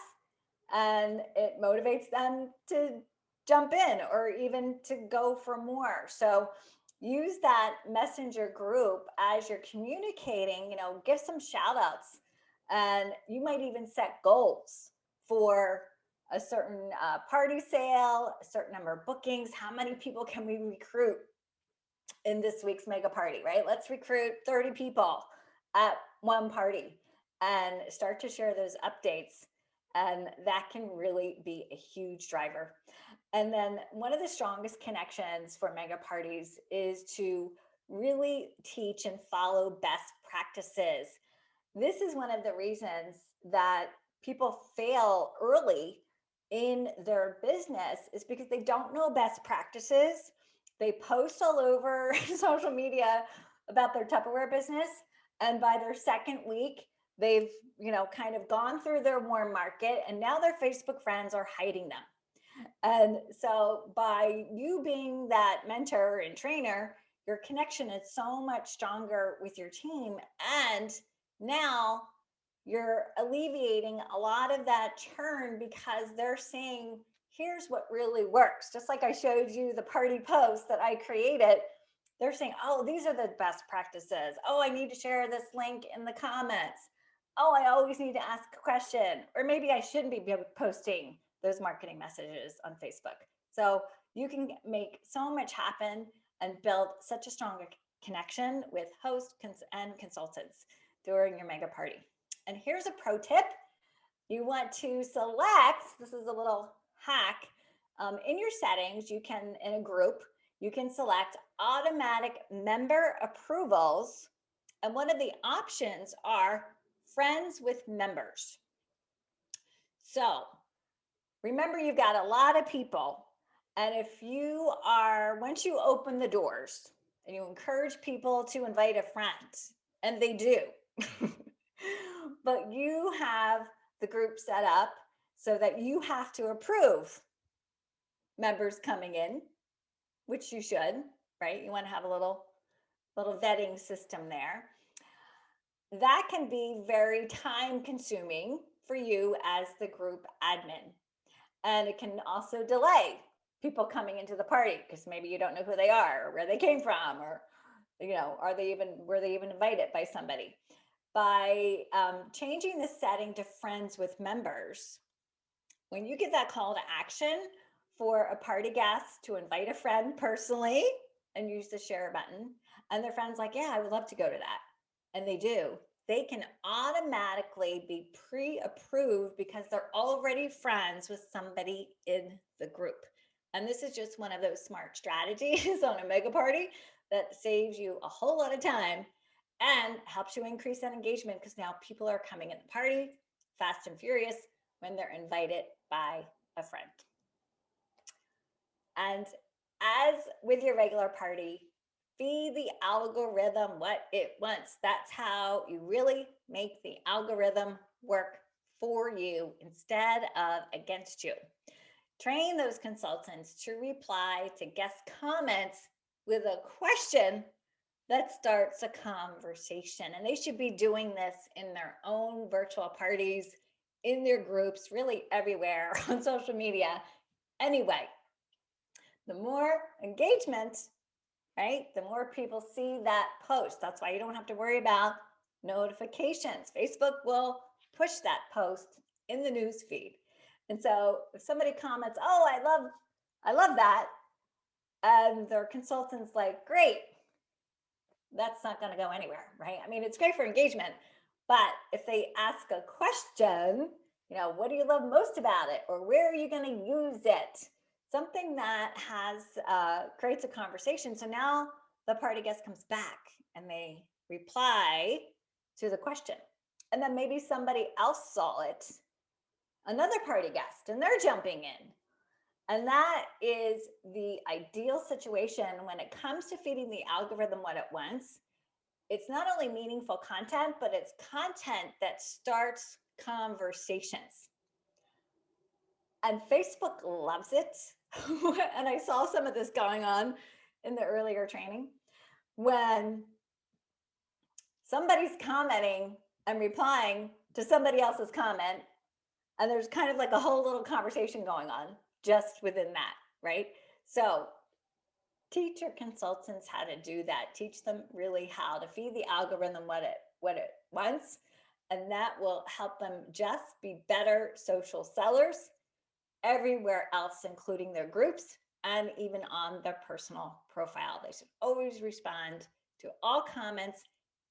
and it motivates them to jump in or even to go for more. So use that messenger group as you're communicating, give some shout outs, and you might even set goals for a certain party sale, a certain number of bookings. How many people can we recruit in this week's mega party, right? Let's recruit 30 people at one party and start to share those updates. And that can really be a huge driver. And then one of the strongest connections for mega parties is to really teach and follow best practices. This is one of the reasons that people fail early in their business, is because they don't know best practices. They post all over social media about their Tupperware business, and by their second week, they've kind of gone through their warm market, and now their Facebook friends are hiding them. And so by you being that mentor and trainer, your connection is so much stronger with your team, and now you're alleviating a lot of that churn because they're saying, here's what really works. Just like I showed you the party post that I created, they're saying, oh, these are the best practices. Oh, I need to share this link in the comments. Oh, I always need to ask a question. Or maybe I shouldn't be posting those marketing messages on Facebook. So you can make so much happen and build such a strong connection with hosts and consultants during your mega party. And here's a pro tip. you want to select, this is a little hack, in your settings, you can, in a group, you can select automatic member approvals. And one of the options are friends with members. So remember, you've got a lot of people. And if you are, once you open the doors and you encourage people to invite a friend, and they do, but you have the group set up so that you have to approve members coming in, which you should, right? You want to have a little vetting system there. That can be very time consuming for you as the group admin. And it can also delay people coming into the party because maybe you don't know who they are or where they came from, or were they even invited by somebody. By changing the setting to friends with members, when you get that call to action for a party guest to invite a friend personally and use the share button, and their friend's like, yeah, I would love to go to that, and they do, they can automatically be pre-approved because they're already friends with somebody in the group. And this is just one of those smart strategies on a mega party that saves you a whole lot of time and helps you increase that engagement, because now people are coming in the party fast and furious when they're invited by a friend. And as with your regular party, feed the algorithm what it wants. That's how you really make the algorithm work for you instead of against you. Train those consultants to reply to guest comments with a question that starts a conversation. And they should be doing this in their own virtual parties, in their groups, really everywhere on social media. Anyway, the more engagement, right, the more people see that post. That's why you don't have to worry about notifications. Facebook will push that post in the news feed. And so if somebody comments, oh, I love that, and their consultant's like, great, that's not going to go anywhere, right? I mean, it's great for engagement, but if they ask a question, what do you love most about it? Or where are you going to use it? Something that has creates a conversation. So now the party guest comes back and they reply to the question. And then maybe somebody else saw it, another party guest, and they're jumping in. And that is the ideal situation when it comes to feeding the algorithm what it wants. It's not only meaningful content, but it's content that starts conversations. And Facebook loves it. And I saw some of this going on in the earlier training when somebody's commenting and replying to somebody else's comment. And there's kind of like a whole little conversation going on just within that, right? So teach your consultants how to do that. Teach them really how to feed the algorithm what it wants. And that will help them just be better social sellers everywhere else, including their groups and even on their personal profile. They should always respond to all comments,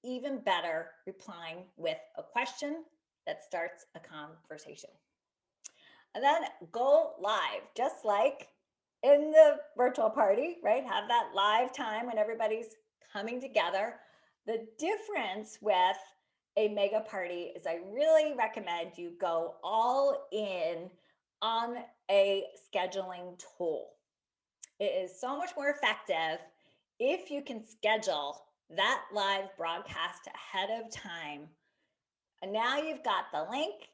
even better, replying with a question that starts a conversation. And then go live, just like in the virtual party, right? Have that live time when everybody's coming together. The difference with a mega party is I really recommend you go all in on a scheduling tool. It is so much more effective if you can schedule that live broadcast ahead of time. And now you've got the link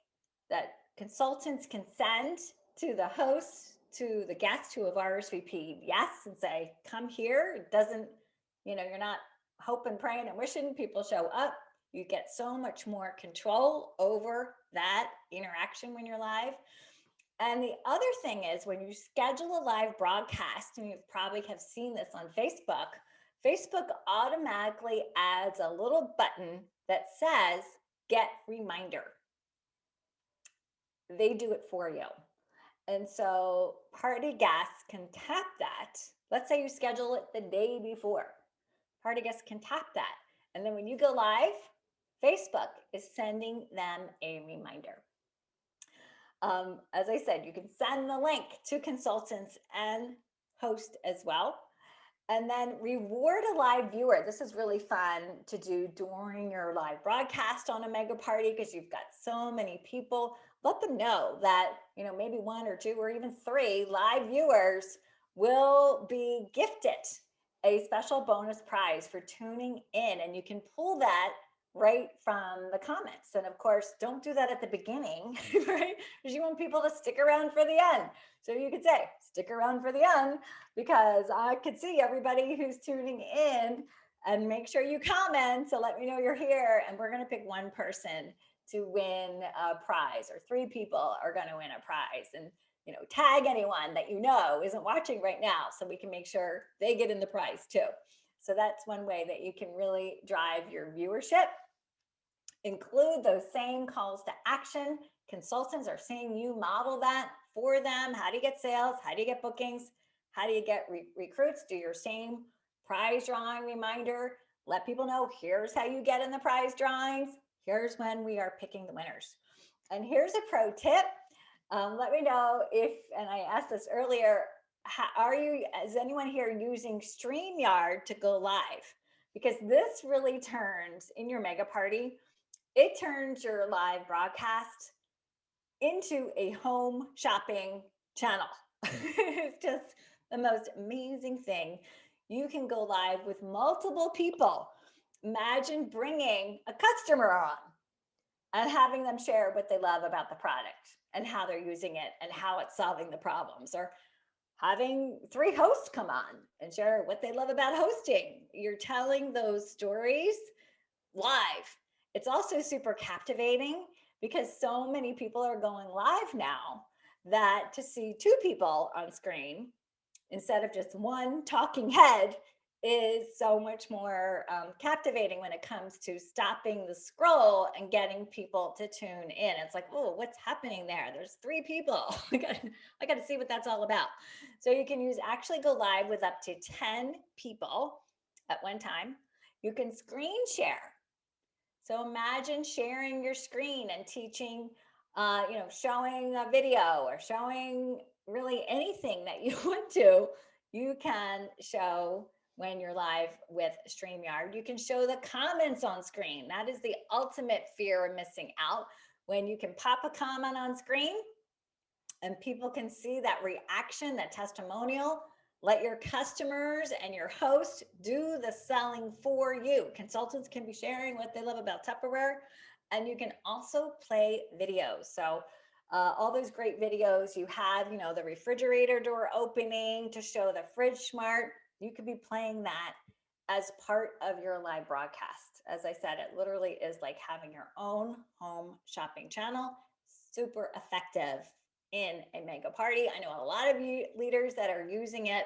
that consultants can send to the hosts, to the guests who have RSVP'd yes, and say, come here. It doesn't, you're not hoping, praying, and wishing people show up. You get so much more control over that interaction when you're live. And the other thing is, when you schedule a live broadcast, and you probably have seen this on Facebook, Facebook automatically adds a little button that says get reminder. They do it for you. And so party guests can tap that. Let's say you schedule it the day before. Party guests can tap that. And then when you go live, Facebook is sending them a reminder. As I said, you can send the link to consultants and host as well. And then reward a live viewer. This is really fun to do during your live broadcast on a mega party because you've got so many people. Let them know that, maybe one or two or even three live viewers will be gifted a special bonus prize for tuning in. And you can pull that right from the comments. And of course, don't do that at the beginning, right? Because you want people to stick around for the end. So you could say, stick around for the end because I could see everybody who's tuning in, and make sure you comment to let me know you're here. And we're going to pick one person to win a prize, or three people are going to win a prize. And tag anyone that isn't watching right now so we can make sure they get in the prize too. So that's one way that you can really drive your viewership. Include those same calls to action. Consultants are seeing you model that for them. How do you get sales? How do you get bookings? How do you get recruits? Do your same prize drawing reminder. Let people know here's how you get in the prize drawings. Here's when we are picking the winners. And here's a pro tip. Let me know if, and I asked this earlier, is anyone here using StreamYard to go live? Because this really turns, in your mega party, it turns your live broadcast into a home shopping channel. It's just the most amazing thing. You can go live with multiple people. Imagine bringing a customer on and having them share what they love about the product and how they're using it and how it's solving the problems, or having three hosts come on and share what they love about hosting. You're telling those stories live. It's also super captivating because so many people are going live now that to see two people on screen instead of just one talking head is so much more captivating when it comes to stopping the scroll and getting people to tune in. It's like, oh, what's happening there? There's three people. I got to see what that's all about. So you can actually go live with up to 10 people at one time. You can screen share. So imagine sharing your screen and teaching, showing a video or showing really anything that you want to. You can show when you're live with StreamYard. You can show the comments on screen. That is the ultimate fear of missing out. When you can pop a comment on screen and people can see that reaction, that testimonial. Let your customers and your host do the selling for you. Consultants can be sharing what they love about Tupperware, and you can also play videos. So all those great videos you have, the refrigerator door opening to show the fridge smart, you could be playing that as part of your live broadcast. As I said, it literally is like having your own home shopping channel. Super effective in a mega party. I know a lot of you leaders that are using it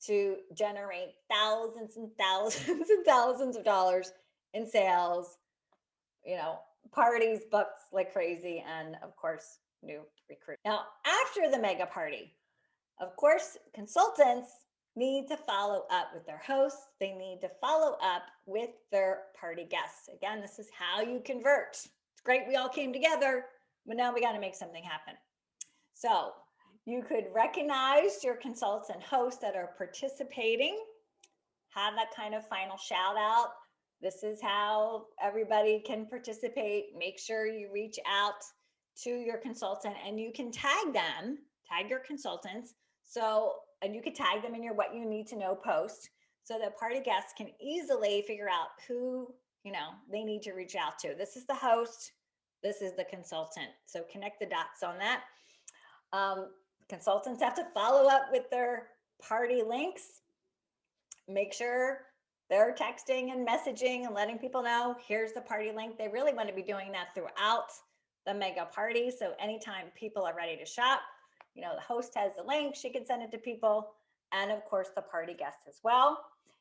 to generate thousands and thousands and thousands of dollars in sales, parties booked like crazy, and of course, new recruits. Now, after the mega party, of course, consultants need to follow up with their hosts. They need to follow up with their party guests. Again, this is how you convert. It's great we all came together, but now we got to make something happen. So you could recognize your consultants and hosts that are participating, have that kind of final shout out. This is how everybody can participate. Make sure you reach out to your consultant and you can tag them, tag your consultants. And you could tag them in your what you need to know post so that party guests can easily figure out who, they need to reach out to. This is the host. This is the consultant. So connect the dots on that. Consultants have to follow up with their party links. Make sure they're texting and messaging and letting people know, here's the party link. They really want to be doing that throughout the mega party. So anytime people are ready to shop, the host has the link, she can send it to people. And of course, the party guests as well.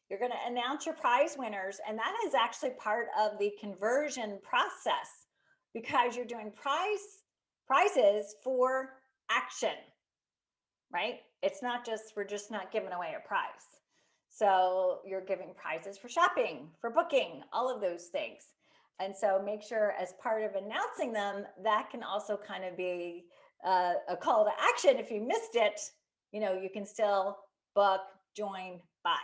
You're going to announce your prize winners. And that is actually part of the conversion process because you're doing prizes for action, right? It's not just, we're just not giving away a prize. So you're giving prizes for shopping, for booking, all of those things. And so make sure as part of announcing them, that can also kind of be a call to action. If you missed it, you can still book, join, buy.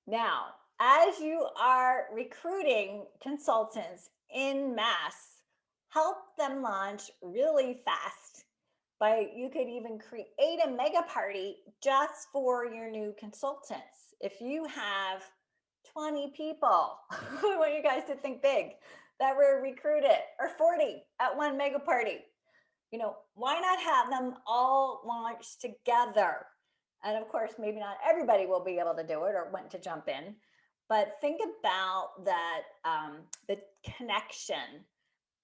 Now, as you are recruiting consultants in mass, help them launch really fast. You could even create a mega party just for your new consultants. If you have 20 people, I want you guys to think big, that were recruited, or 40 at one mega party. Why not have them all launch together? And of course, maybe not everybody will be able to do it or want to jump in, but think about that, the connection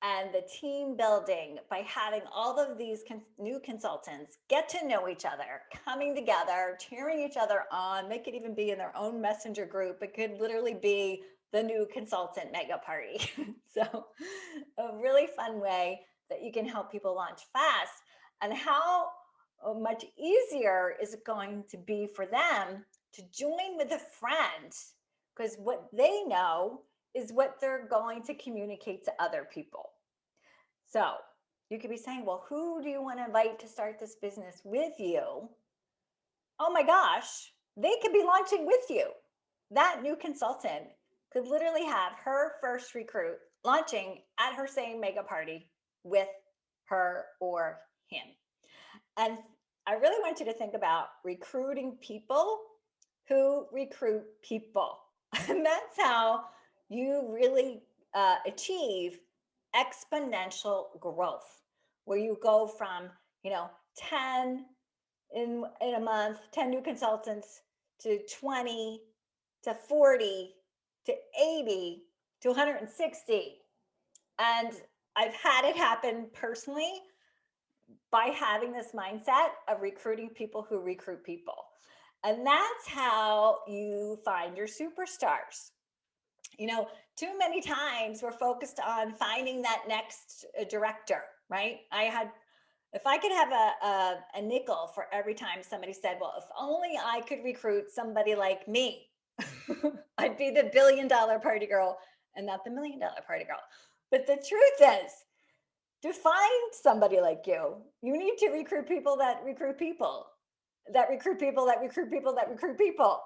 and the team building by having all of these new consultants get to know each other, coming together, cheering each other on. They could even be in their own messenger group. It could literally be the new consultant mega party. So a really fun way that you can help people launch fast. And how much easier is it going to be for them to join with a friend? Because what they know is what they're going to communicate to other people. So you could be saying, well, who do you want to invite to start this business with you? Oh my gosh, they could be launching with you. That new consultant could literally have her first recruit launching at her same mega party with her or him. And I really want you to think about recruiting people who recruit people. And that's how you really achieve exponential growth, where you go from 10 in a month, 10 new consultants, to 20, to 40, to 80, to 160. And I've had it happen personally by having this mindset of recruiting people who recruit people. And that's how you find your superstars. Too many times we're focused on finding that next director, right? If I could have a nickel for every time somebody said, well, if only I could recruit somebody like me, I'd be the $1 billion party girl and not the $1 million party girl. But the truth is, to find somebody like you need to recruit people that recruit people, that recruit people, that recruit people, that recruit people.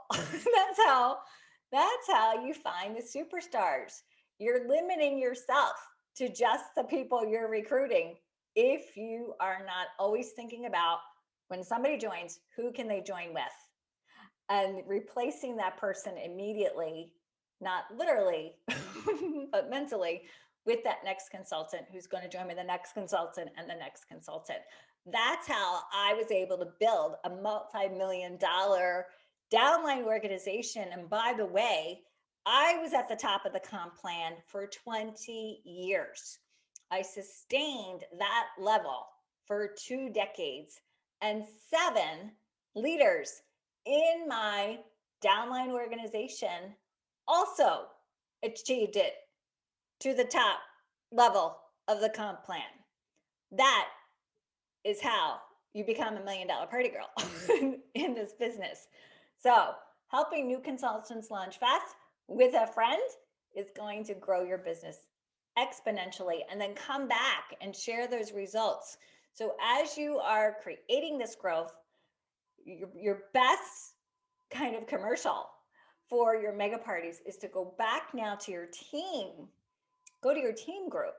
That's how you find the superstars. You're limiting yourself to just the people you're recruiting if you are not always thinking about, when somebody joins, who can they join with? And replacing that person immediately, not literally, but mentally, with that next consultant who's going to join me, the next consultant, and the next consultant. That's how I was able to build a multi-million-dollar downline organization. And by the way, I was at the top of the comp plan for 20 years. I sustained that level for 2 decades, and 7 leaders in my downline organization also achieved it to the top level of the comp plan. That is how you become $1 million party girl in this business. So helping new consultants launch fast with a friend is going to grow your business exponentially, and then come back and share those results. So as you are creating this growth, your best kind of commercial for your mega parties is to go back now to your team, go to your team group,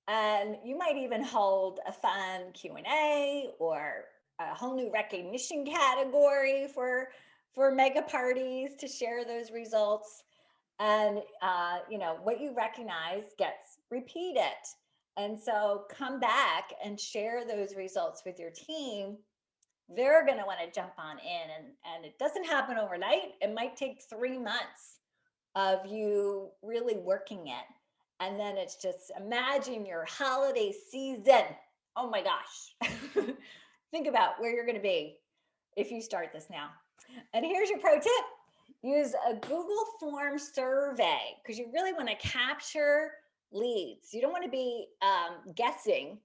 and you might even hold a fun Q&A or a whole new recognition category for mega parties to share those results. And what you recognize gets repeated. And so come back and share those results with your team. They're going to want to jump on in, and it doesn't happen overnight. It might take 3 months of you really working it. And then it's just, imagine your holiday season. Oh my gosh. Think about where you're going to be if you start this now. And here's your pro tip. Use a Google form survey, because you really want to capture leads. You don't want to be guessing,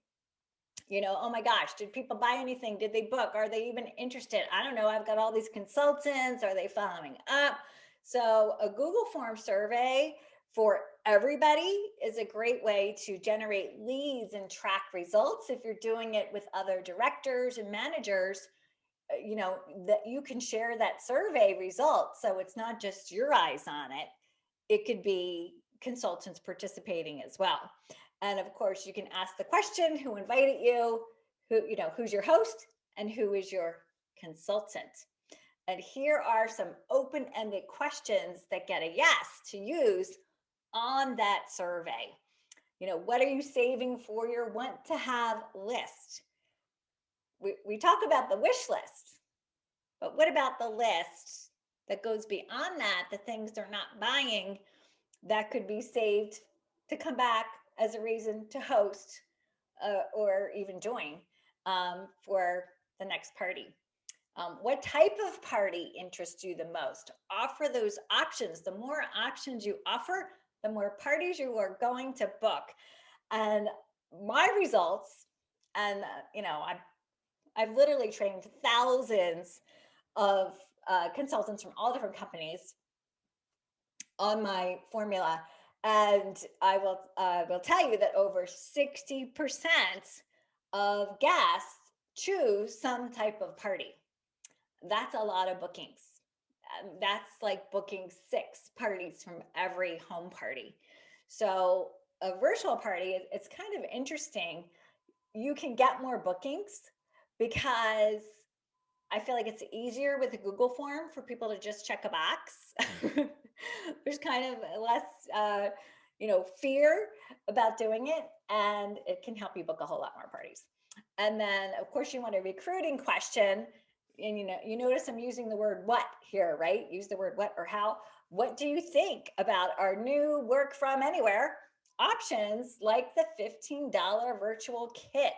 oh my gosh, did people buy anything? Did they book? Are they even interested? I don't know. I've got all these consultants. Are they following up? So a Google form survey for everybody is a great way to generate leads and track results. If you're doing it with other directors and managers, that you can share that survey result. So it's not just your eyes on it. It could be consultants participating as well. And of course, you can ask the question, who invited you, who's your host, and who is your consultant. And here are some open-ended questions that get a yes to use on that survey. What are you saving for your want to have list? We talk about the wish list, but what about the list that goes beyond that, the things they're not buying that could be saved to come back as a reason to host or even join for the next party? What type of party interests you the most? Offer those options. The more options you offer, the more parties you are going to book. And my results, and I've literally trained thousands of consultants from all different companies on my formula, and I will tell you that over 60% of guests choose some type of party. That's a lot of bookings. That's like booking 6 parties from every home party. So a virtual party, it's kind of interesting. You can get more bookings because I feel like it's easier with a Google form for people to just check a box. There's kind of less, fear about doing it, and it can help you book a whole lot more parties. And then, of course, you want a recruiting question. And you notice I'm using the word what here, right? Use the word what or how. What do you think about our new work from anywhere options like the $15 virtual kit?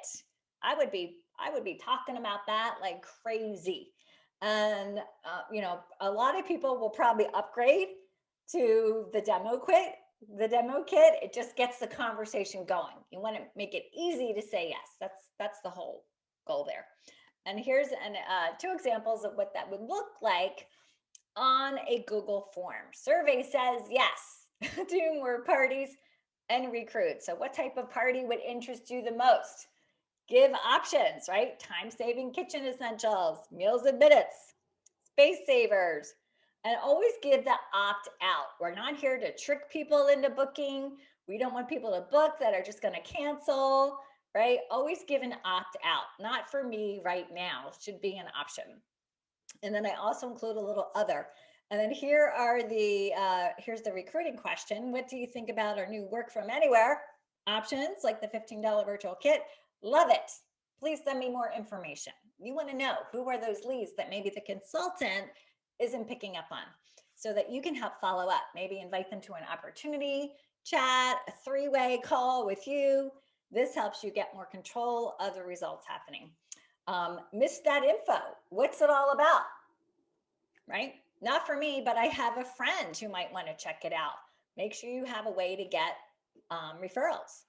I would be talking about that like crazy. And a lot of people will probably upgrade to the demo kit. It just gets the conversation going. You want to make it easy to say yes. That's the whole goal there. And here's 2 examples of what that would look like on a Google form. Survey says yes, do more parties and recruit. So what type of party would interest you the most? Give options, right? Time-saving kitchen essentials, meals and minutes, space savers, and always give the opt-out. We're not here to trick people into booking. We don't want people to book that are just going to cancel, right? Always give an opt-out. Not for me right now, should be an option. And then I also include a little other. And then here's the recruiting question. What do you think about our new work from anywhere options like the $15 virtual kit? Love it. Please send me more information. You want to know who are those leads that maybe the consultant isn't picking up on, so that you can help follow up. Maybe invite them to an opportunity chat, a 3-way call with you. This helps you get more control of the results happening. Missed that info. What's it all about? Right? Not for me, but I have a friend who might want to check it out. Make sure you have a way to get referrals.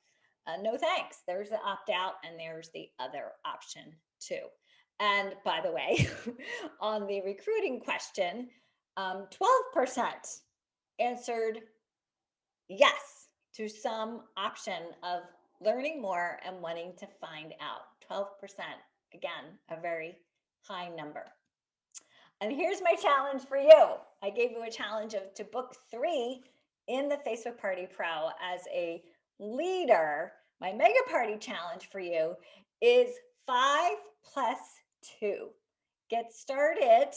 No thanks. There's the opt-out, and there's the other option too. And by the way, on the recruiting question, 12% answered yes to some option of learning more and wanting to find out. 12%, again, a very high number. And here's my challenge for you. I gave you a challenge to book 3 in the Facebook Party Pro as a leader. My mega party challenge for you is 5 plus 2. Get started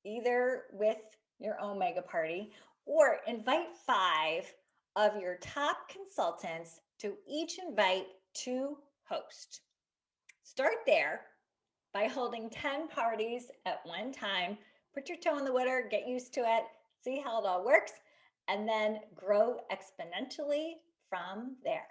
either with your own mega party or invite 5 of your top consultants to each invite 2 hosts. Start there by holding 10 parties at one time. Put your toe in the water, get used to it, see how it all works, and then grow exponentially from there.